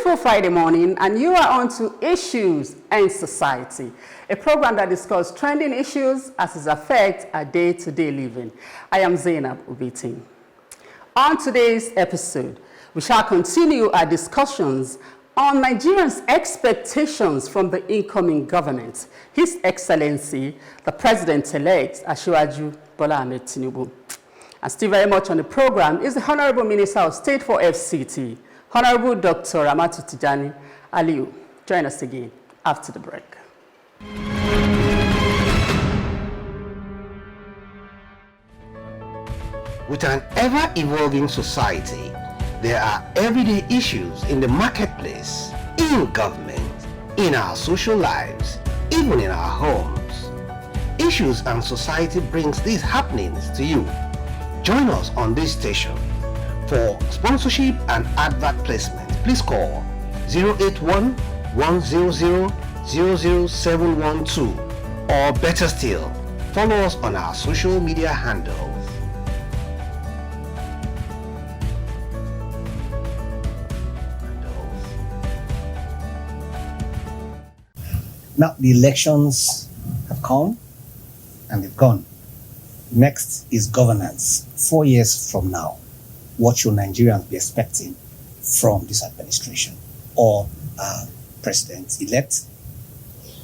beautiful Friday morning, and you are on to Issues and Society, a program that discusses trending issues as it affects our day-to-day living. I am Zainab Ubitin. On today's episode, we shall continue our discussions on Nigerians' expectations from the incoming government, His Excellency, the President-elect, Asiwaju Bola Ahmed Tinubu. And still very much on the program is the Honourable Minister of State for FCT, Honourable Dr. Ramatu Tijani Aliyu. Join us again after the break. With an ever-evolving society, there are everyday issues in the marketplace, in government, in our social lives, even in our homes. Issues and Society brings these happenings to you. Join us on this station. For sponsorship and advert placement, please call 081-100-00712, or better still, follow us on our social media handles. Now the elections have come and they've gone. Next is governance. 4 years from now, what should Nigerians be expecting from this administration or President-elect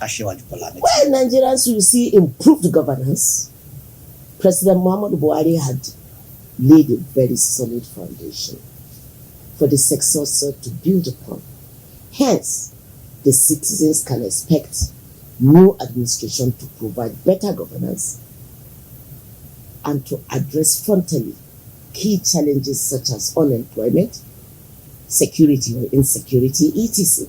Asiwaju Bola Ahmed? Well, Nigerians will see improved governance. President Muhammadu Buhari had laid a very solid foundation for the successor to build upon. Hence, the citizens can expect new administration to provide better governance and to address frontally key challenges such as unemployment, security or insecurity, etc.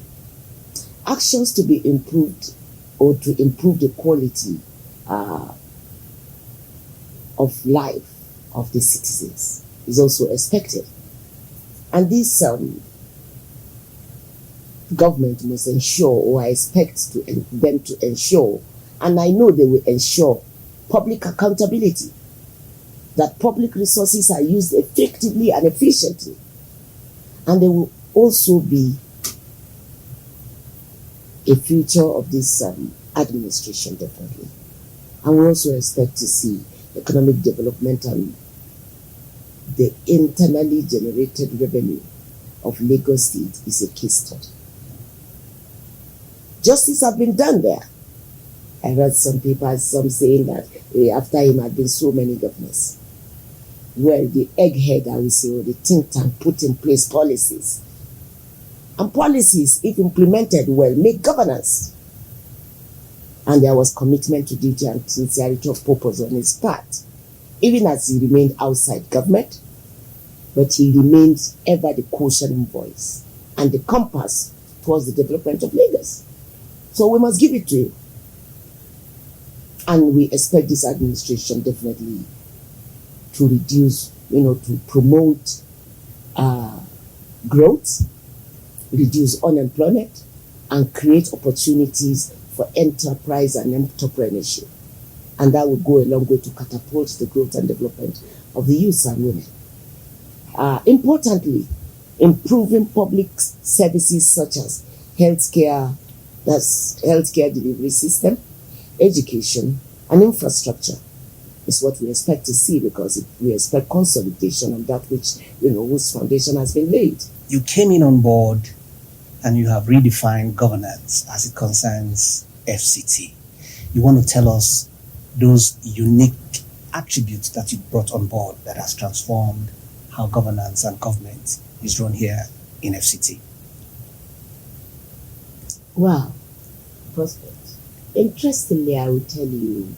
Actions to be improved or to improve the quality of life of the citizens is also expected. And this government must ensure, or I expect them to ensure, and I know they will ensure, public accountability, that public resources are used effectively and efficiently. And there will also be a future of this administration, definitely. And we also expect to see economic development and the internally generated revenue of Lagos State is a case study. Justice have been done there. I read some papers, some saying that after him had been so many governors. Well, the egghead, I will say, or the think tank put in place policies. And policies, if implemented well, make governance. And there was commitment to duty and sincerity of purpose on his part, even as he remained outside government, but he remained ever the cautioning voice and the compass towards the development of Lagos. So we must give it to him. And we expect this administration definitely to reduce, to promote growth, reduce unemployment, and create opportunities for enterprise and entrepreneurship. And that will go a long way to catapult the growth and development of the youth and women. Importantly, improving public services such as healthcare, that's healthcare delivery system, education, and infrastructure is what we expect to see, because we expect consolidation on that which, whose foundation has been laid. You came in on board and you have redefined governance as it concerns FCT. You want to tell us those unique attributes that you brought on board that has transformed how governance and government is run here in FCT. Wow, prospect. Interestingly, I will tell you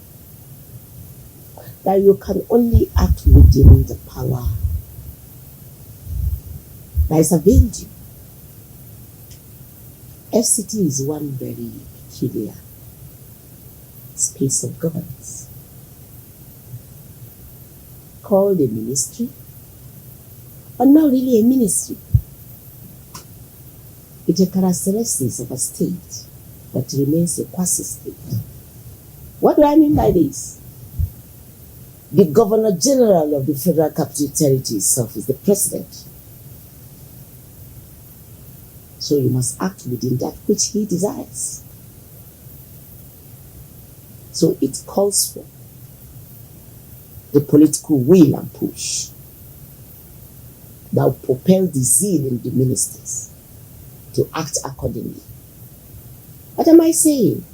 that you can only act within the power that is availed you. FCT is one very peculiar space of governance called a ministry, but not really a ministry. It's a characteristic of a state that remains a quasi-state. What do I mean by this? The Governor General of the Federal Capital Territory itself is the president. So you must act within that which he desires. So it calls for the political will and push that will propel the zeal in the ministers to act accordingly. What am I saying?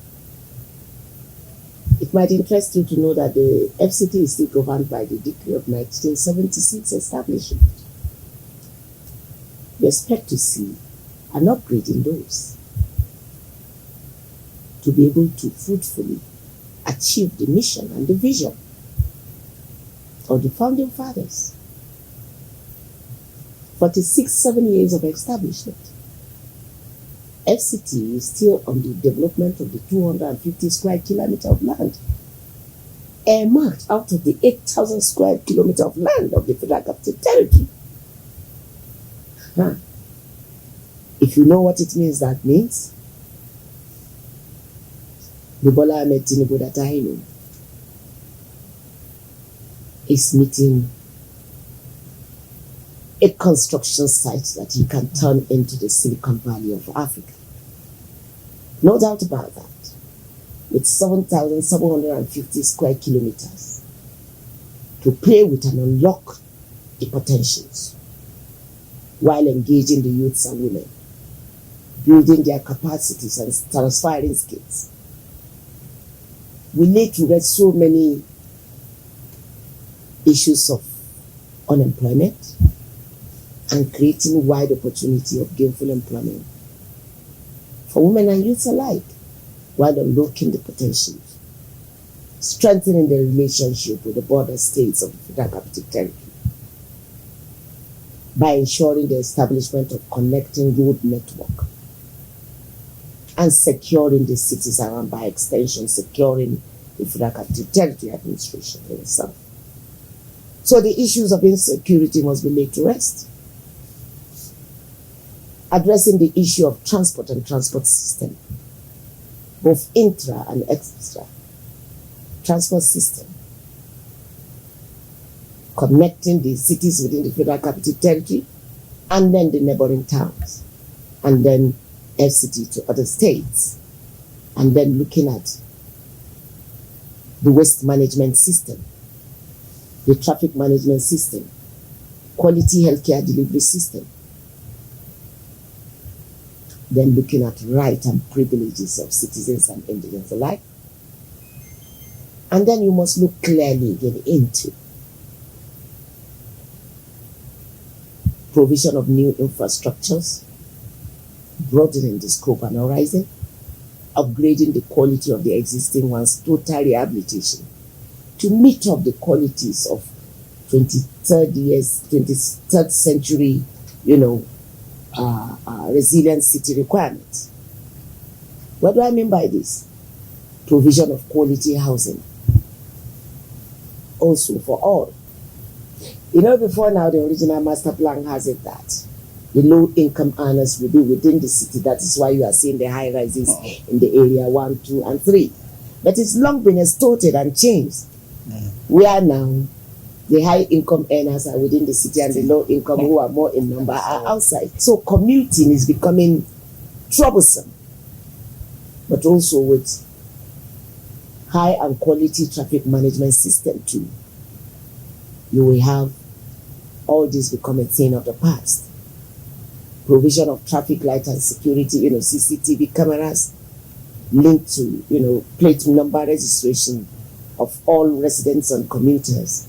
It might interest you to know that the FCT is still governed by the decree of 1976 establishment. We expect to see an upgrade in those to be able to fruitfully achieve the mission and the vision of the founding fathers. 7 years of establishment. FCT is still on the development of the 250 square kilometer of land earmarked out of the 8,000 square kilometer of land of the Federal Capital Territory. If you know what it means, that means the Bola Ahmed Tinubu that I know is meeting a construction site that he can turn into the Silicon Valley of Africa. No doubt about that. With 7,750 square kilometers to play with and unlock the potentials while engaging the youths and women, building their capacities and transferring skills. We need to get so many issues of unemployment and creating wide opportunity of gainful employment for women and youths alike, while unlocking the potentials, strengthening the relationship with the border states of the Federal Capital Territory by ensuring the establishment of connecting road network and securing the cities around, by extension, securing the Federal Capital Territory administration in itself. So the issues of insecurity must be laid to rest. Addressing the issue of transport and transport system, both intra and extra transport system, connecting the cities within the Federal Capital Territory and then the neighboring towns, and then FCT to other states, and then looking at the waste management system, the traffic management system, quality healthcare delivery system, then looking at rights and privileges of citizens and indigents alike. And then you must look clearly again into provision of new infrastructures, broadening the scope and horizon, upgrading the quality of the existing ones, total rehabilitation, to meet up the qualities of 23rd century, resilient city requirements. What do I mean by this? Provision of quality housing, also for all. Before now, the original master plan has it that the low-income earners will be within the city. That is why you are seeing the high rises in the area 1, 2, and 3. But it's long been distorted and changed. Where now the high-income earners are within the city and the low-income who are more in number are outside. So commuting is becoming troublesome. But also with high and quality traffic management system too, you will have all this become a thing of the past. Provision of traffic light and security, CCTV cameras linked to, plate number registration of all residents and commuters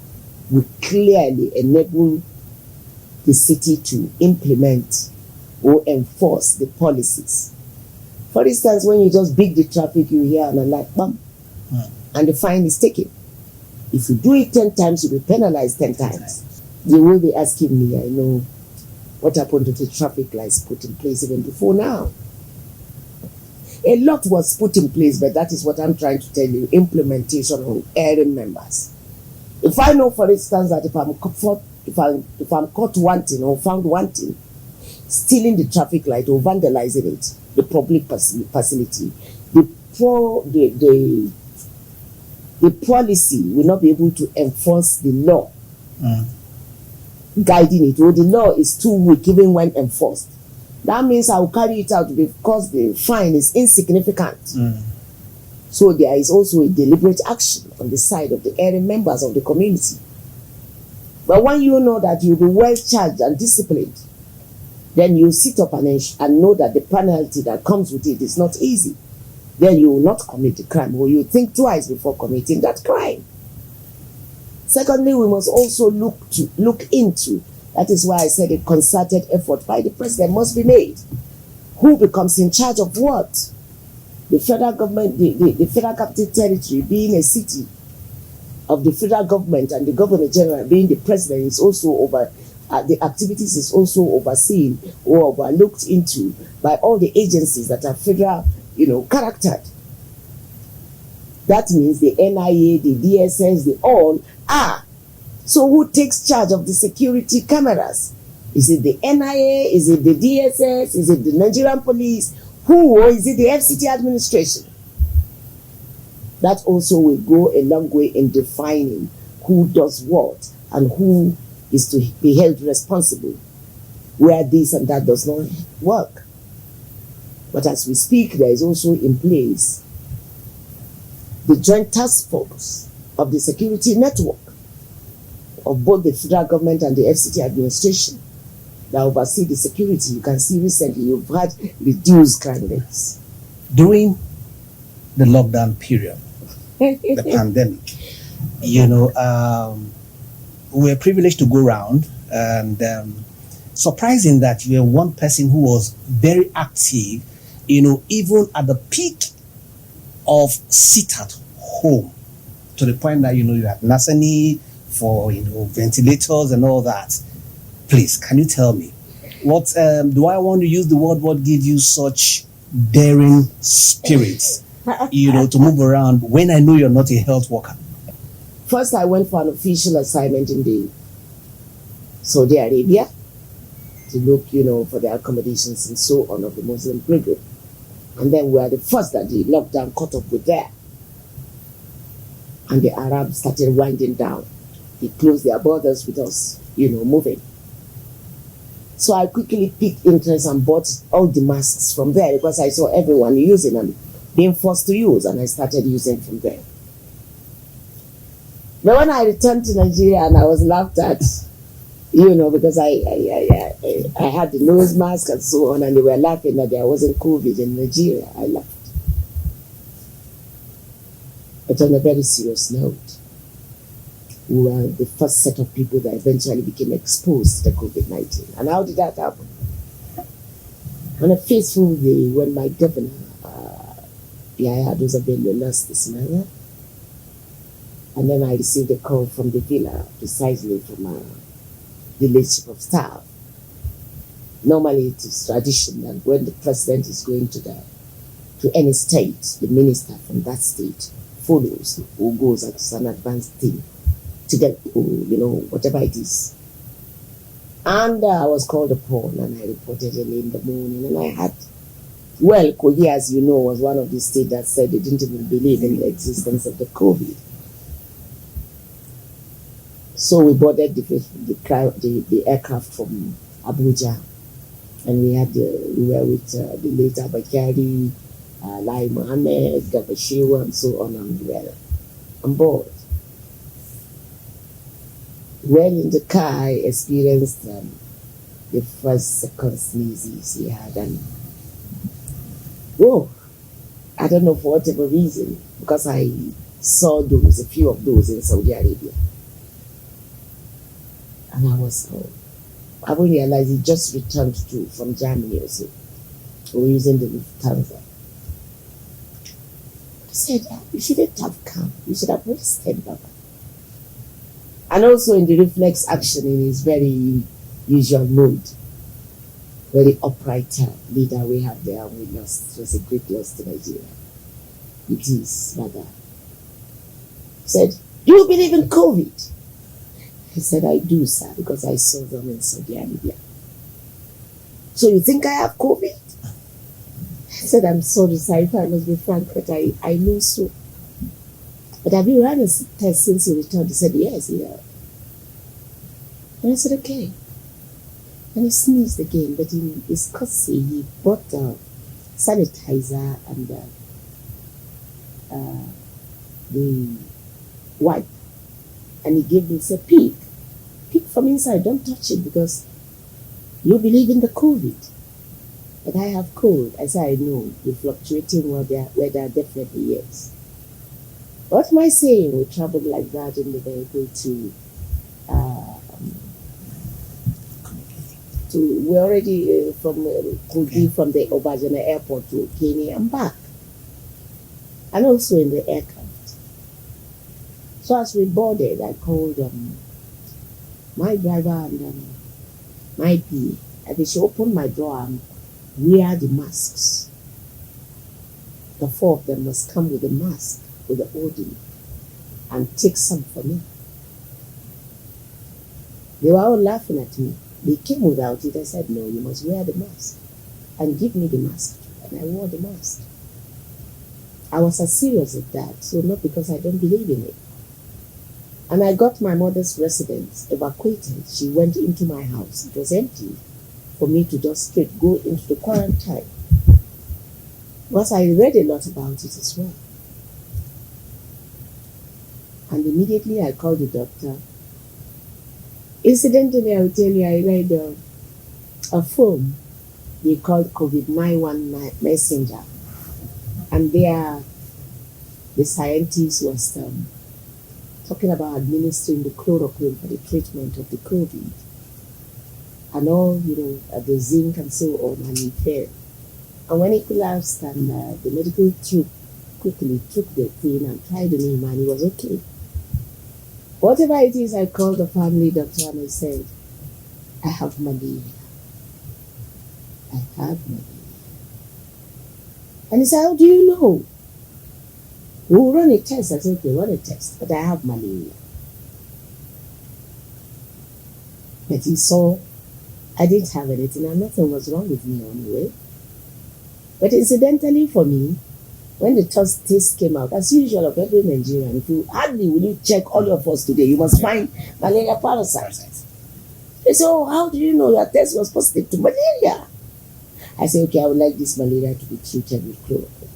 will clearly enable the city to implement or enforce the policies. For instance, when you just beat the traffic, you hear an alert, bam, and the fine is taken. If you do it 10 times, you'll be penalized 10 times. You will be asking me, I know, what happened to the traffic lights put in place even before now? A lot was put in place, but that is what I'm trying to tell you, implementation on erring members. If I know, for instance, that if I'm caught wanting or found wanting, stealing the traffic light or vandalizing it, the public facility, the policy will not be able to enforce the law guiding it, or the law is too weak even when enforced. that means I will carry it out because the fine is insignificant. So there is also a deliberate action on the side of the erring members of the community. But when you know that you'll be well charged and disciplined, then you sit up and know that the penalty that comes with it is not easy. Then you will not commit the crime, or you think twice before committing that crime. Secondly, we must also look into, that is why I said a concerted effort by the president must be made. Who becomes in charge of what? The federal government, the federal capital territory being a city of the federal government, and the governor general being the president, is also over, the activities is also overseen or overlooked into by all the agencies that are federal, charactered. That means the NIA, the DSS, the all are. So who takes charge of the security cameras? Is it the NIA? Is it the DSS? Is it the Nigerian police? Who, or is it the FCT administration? That also will go a long way in defining who does what and who is to be held responsible where this and that does not work. But as we speak, there is also in place the joint task force of the security network of both the federal government and the FCT administration that oversee the security. You can see recently you've had reduced crime rates. During the lockdown period, the pandemic, we were privileged to go around, and surprising that you were one person who was very active, even at the peak of sit at home, to the point that, you had Nasani for, ventilators and all that. Please, can you tell me, what do I want to use the word, what gives you such daring spirits, to move around when I know you're not a health worker? First, I went for an official assignment in Saudi Arabia to look, for the accommodations and so on of the Muslim Brigade. And then we are the first that the lockdown caught up with there. And the Arabs started winding down. They closed their borders with us, moving. So I quickly picked interest and bought all the masks from there because I saw everyone using them, being forced to use, and I started using from there. But when I returned to Nigeria and I was laughed at, because I had the nose mask and so on, and they were laughing that there wasn't COVID in Nigeria. I laughed. But on a very serious note, we were the first set of people that eventually became exposed to the COVID-19. And how did that happen? On a fateful day when my governor, Yahya Bello, lost his mother, and then I received a call from the villa, precisely from the leadership of staff. Normally it is tradition that when the president is going to any state, the minister from that state follows or goes as an advanced team to get, whatever it is. And I was called upon and I reported early in the morning, and I had, Kogi, as you know, was one of the states that said they didn't even believe in the existence of the COVID. So we boarded the aircraft from Abuja, and we were with the late Abakari, Lai Mohammed, Gabashiwa, and so on, and we were on board. Well, in the car, I experienced the first second sneezes he had, and I don't know for whatever reason, because I saw a few of those in Saudi Arabia. And I haven't realized he just returned from Germany or so. We were using the Lufthansa. I said, you shouldn't have come. You should have rested, Baba. And also in the reflex action in his very usual mood. Very upright leader we have there, and we lost. It was a great loss to Nigeria. It is, Baba. He said, do you believe in COVID? I said, I do, sir, because I saw them in Saudi Arabia. So you think I have COVID? I said, I'm sorry, sir, if I must be frank, but I know so. But have you run a test since you returned? He said, yes, yeah. And I said, okay. And he sneezed again, but in his courtesy, he brought sanitizer and the wipe. And he gave me, he said, peek from inside, don't touch it because you believe in the COVID. But I have cold. I said, I know, the fluctuating weather definitely yes. What am I saying? We traveled like that in the vehicle we already from Kogi, from the Obajana airport to Kenya and back. And also in the aircraft. So as we boarded, I called my driver and my PA. And she opened my door and wear the masks. The four of them must come with a mask, with the order, and take some for me. They were all laughing at me. They came without it. I said, no, you must wear the mask. And give me the mask. And I wore the mask. I was as serious as that, so not because I don't believe in it. And I got my mother's residence evacuated. She went into my house. It was empty for me to just straight go into the quarantine. Because I read a lot about it as well. And immediately I called the doctor. Incidentally, I will tell you, I read a film they called COVID-19 Messenger. And there, the scientist was talking about administering the chloroquine for the treatment of the COVID. And all, the zinc and so on, and he fell. And when he collapsed, and the medical troop quickly took the thing and tried on him, and he was okay. Whatever it is, I called the family doctor and I said, I have malaria. I have malaria. And he said, how do you know? We'll run a test. I said, okay, run a test, but I have malaria. But he saw I didn't have anything and nothing was wrong with me anyway. But incidentally for me, when the test came out, as usual of every Nigerian, if you hardly will you check all of us today, you must find malaria parasites. They say, oh, how do you know your test was positive to malaria? I say, okay, I would like this malaria to be treated with chloroquine.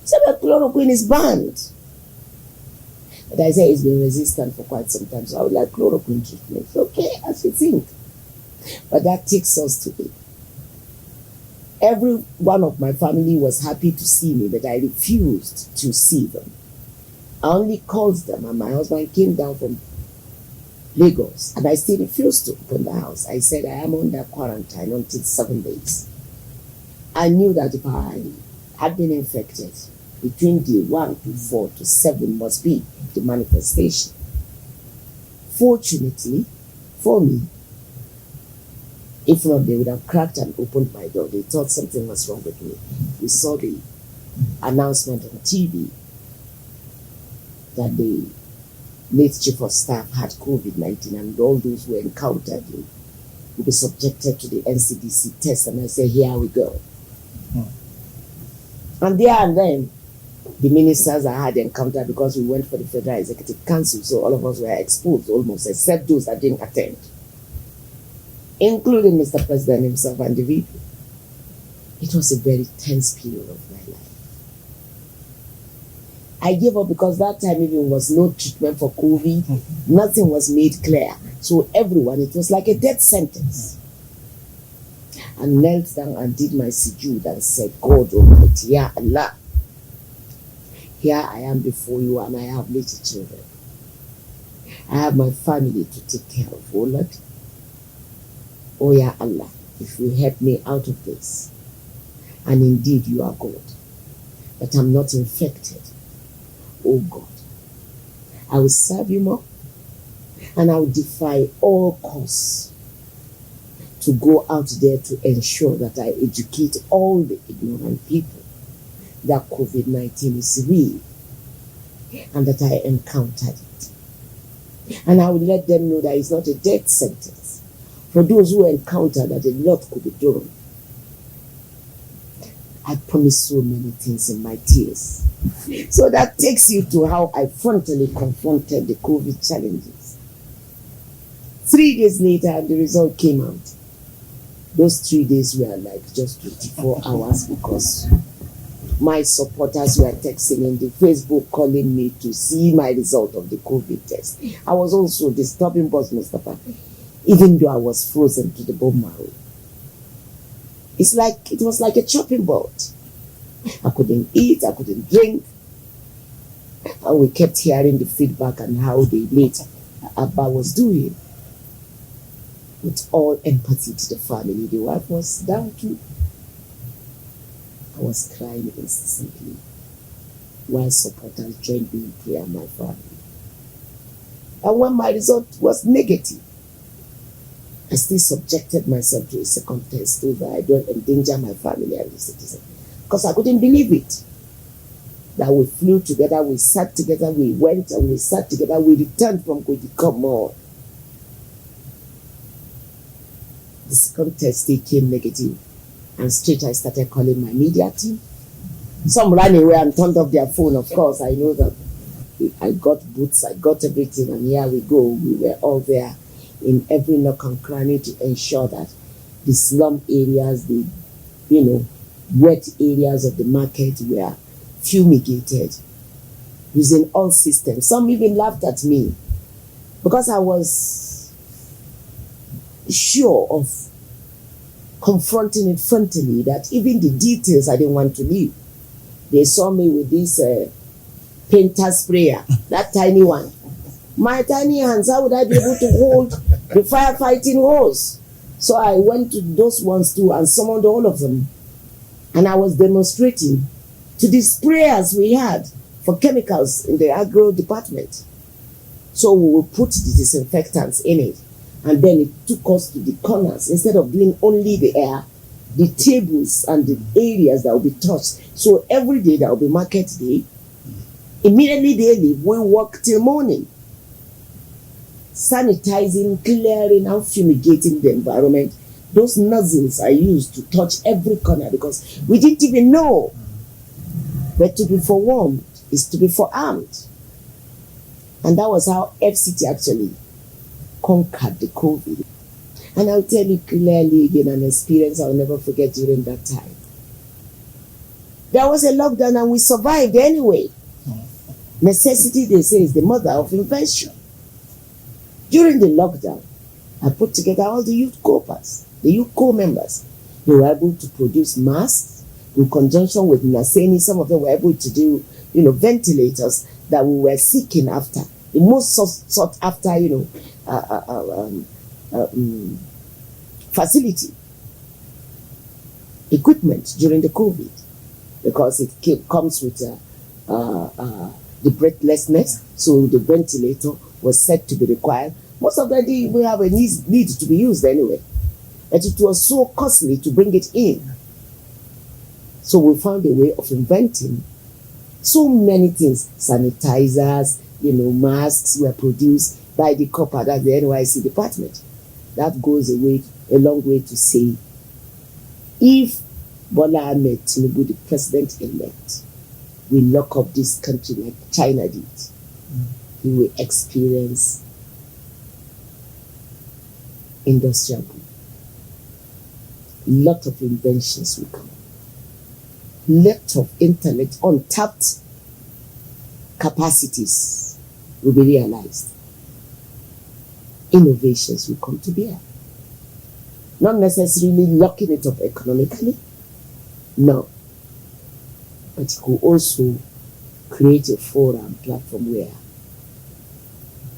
So but chloroquine is banned. But I say it's been resistant for quite some time, so I would like chloroquine treatment. Okay, as you think. But that takes us to it. Every one of my family was happy to see me, but I refused to see them. I only called them, and my husband came down from Lagos, and I still refused to open the house. I said, I am under quarantine until 7 days. I knew that if I had been infected, between day 1 to 4 to 7 must be the manifestation. Fortunately, for me, if not, they would have cracked and opened my door. They thought something was wrong with me. We saw the announcement on TV that the late chief of staff had COVID-19 and all those who encountered him would be subjected to the NCDC test. And I said, here we go. And there and then, the ministers I had encountered, because we went for the Federal Executive Council, so all of us were exposed almost, except those that didn't attend, including Mr. President himself and the VP. It was a very tense period of my life. I gave up because that time even was no treatment for COVID. Nothing was made clear. So everyone, it was like a death sentence. And knelt down and did my sujood and said, God Almighty, Ya Allah, here I am before you and I have little children. I have my family to take care of, oh Lord. Oh Ya Allah, if you help me out of this, and indeed you are God, that I'm not infected, oh God, I will serve you more, and I will defy all costs to go out there to ensure that I educate all the ignorant people that COVID-19 is real and that I encountered it. And I will let them know that it's not a death sentence. For those who encounter that a lot could be done. I promised so many things in my tears. So that takes you to how I frontally confronted the COVID challenges. 3 days later, the result came out. Those 3 days were like just 24 hours because my supporters were texting in the Facebook calling me to see my result of the COVID test. I was also disturbing Boss Mustafa, even though I was frozen to the bone marrow. It was like a chopping board. I couldn't eat, I couldn't drink. And we kept hearing the feedback and how the late Abba was doing. With all empathy to the family, the wife was down too. I was crying incessantly while supporters joined me in prayer and my family. And when my result was negative, I still subjected myself to a second test so that I don't endanger my family and the citizen. Because I couldn't believe it. That we flew together, we sat together, we went and we sat together, we returned from Koji. Come on. The second test still came negative. And straight I started calling my media team. Some ran away and turned off their phone, of course. I know that. I got boots, I got everything, and here we go. We were all there in every nook and cranny to ensure that the slum areas, the wet areas of the market were fumigated using all systems. Some even laughed at me because I was sure of confronting it frontally, that even the details I didn't want to leave. They saw me with this painter sprayer, that tiny one. My tiny hands, how would I be able to hold the firefighting hose? So I went to those ones too and summoned all of them. And I was demonstrating to the sprayers we had for chemicals in the agro department. So we would put the disinfectants in it. And then it took us to the corners. Instead of doing only the air, the tables and the areas that will be touched. So every day that will be market day, immediately daily, we work till morning. Sanitizing, clearing, and fumigating the environment. Those nozzles are used to touch every corner because we didn't even know. But to be forewarned is to be forearmed. And that was how FCT actually conquered the COVID. And I'll tell you clearly again, an experience I'll never forget during that time. There was a lockdown and we survived anyway. Necessity, they say, is the mother of invention. During the lockdown, I put together all the youth corpers, the youth corps members. They were able to produce masks in conjunction with Naseni. Some of them were able to do, ventilators that we were seeking after. The most sought after, facility, equipment during the COVID, because it comes with the breathlessness, so the ventilator was said to be required. Most of them didn't even have a need to be used anyway, but it was so costly to bring it in. So we found a way of inventing so many things. Sanitizers, masks were produced by the copper, that's the NYC department. That goes a long way to say, if Bola Ahmed Tinubu, the president-elect, will lock up this country like China did, he will experience industrial boom. Lot of inventions will come. Lot of intellect, untapped capacities will be realized. Innovations will come to bear. Not necessarily locking it up economically, no. But it could also create a forum, platform where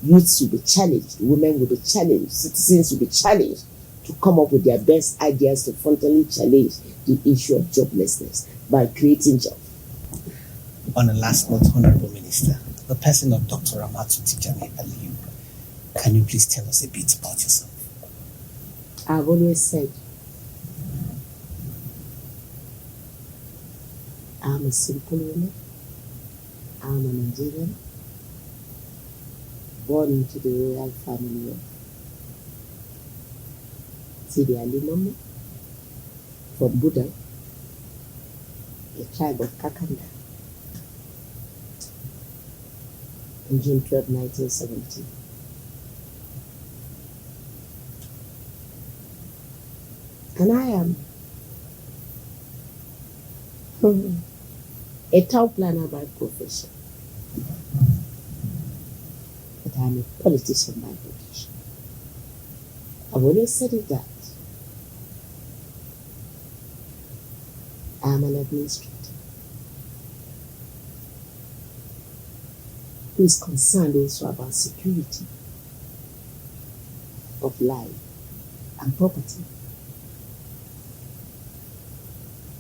youths will be challenged, women will be challenged, citizens will be challenged to come up with their best ideas to frontally challenge the issue of joblessness by creating jobs. On the last note, Honourable Minister, the person of Dr. Ramatu Tijani Aliyu, can you please tell us a bit about yourself? I've always said, I'm a simple woman. I'm a Nigerian, born into the royal family of Sidi Ali Mama from Buddha, a tribe of Kakanda, on June 12, 1970. And I am a town planner by profession, but I'm a politician by vocation. I've always said it that I'm an administrator who is concerned also about security of life and property,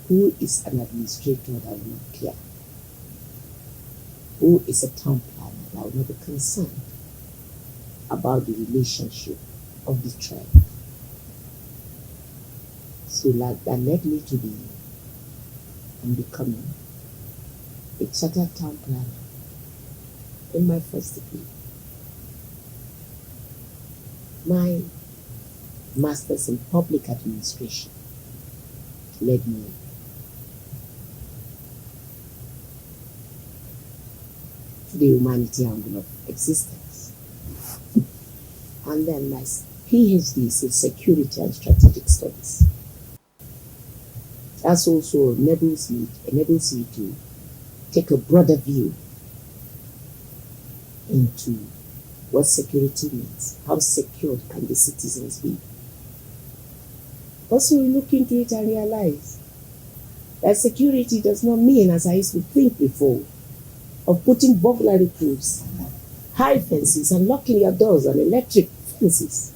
who is an administrator that will not care, who is a town planner that will not be concerned about the relationship of the tribe. So that led me to be and becoming a chartered town planner in my first degree. My master's in public administration led me to the humanity angle of existence. And then my PhD is in security and strategic studies. That also enables me to take a broader view into what security means. How secured can the citizens be? Also, we look into it and realize that security does not mean, as I used to think before, of putting burglary proofs, high fences, and locking your doors and electric fences.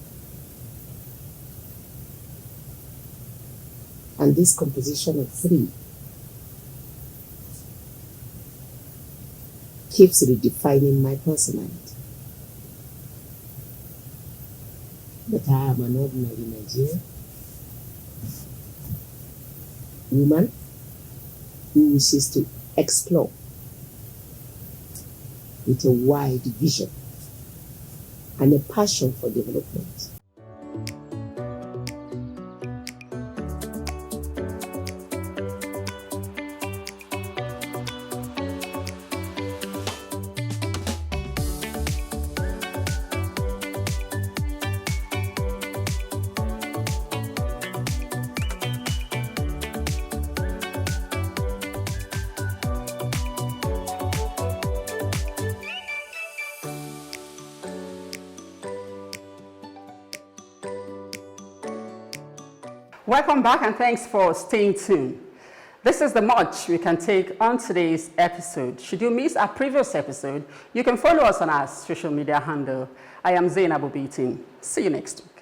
And this composition of three keeps redefining my personality. But I am an ordinary Nigerian woman who wishes to explore with a wide vision and a passion for development. Welcome back and thanks for staying tuned. This is the much we can take on today's episode. Should you miss our previous episode, you can follow us on our social media handle. I am Zainab Ubitin. See you next week.